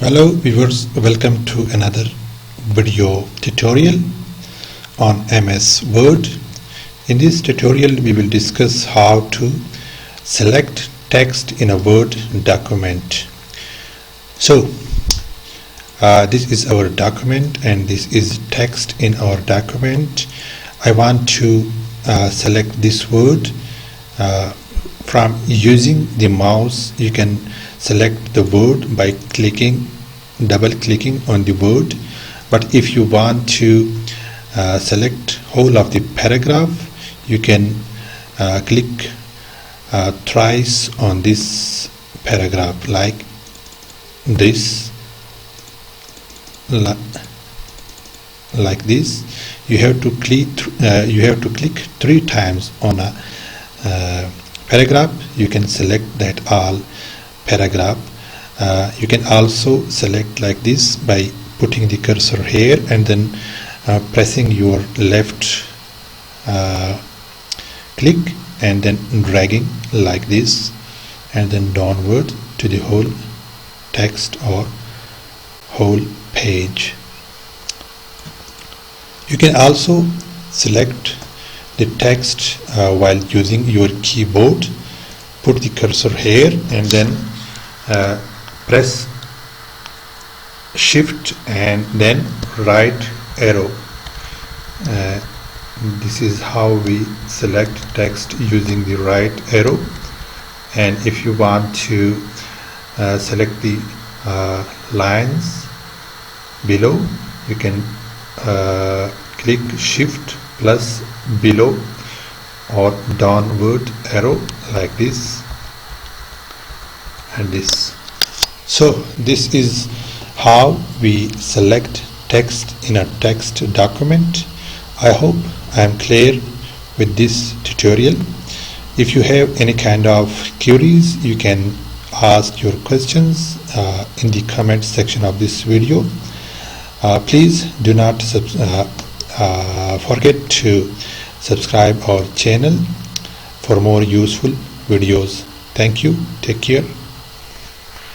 Hello viewers, welcome to another video tutorial on MS Word. In this tutorial we will discuss how to select text in a Word document. So this is our document and this is text in our document. I want to select this word. From using the mouse you can select the word by double clicking on the word, but if you want to select whole of the paragraph you can click thrice on this paragraph like this, like this. You have to click 3 times on a paragraph. You can select that all paragraph. You can also select like this by putting the cursor here and then pressing your left click and then dragging like this and then downward to the whole text or whole page. You can also select the text while using your keyboard. Put the cursor here and then press shift and then right arrow. This is how we select text using the right arrow. And if you want to select the lines below, you can click shift plus below or downward arrow like this and this. So this is how we select text in a text document. I hope I am clear with this tutorial. If you have any kind of queries, you can ask your questions in the comment section of this video. Please do not forget to subscribe our channel for more useful videos. Thank you. Take care.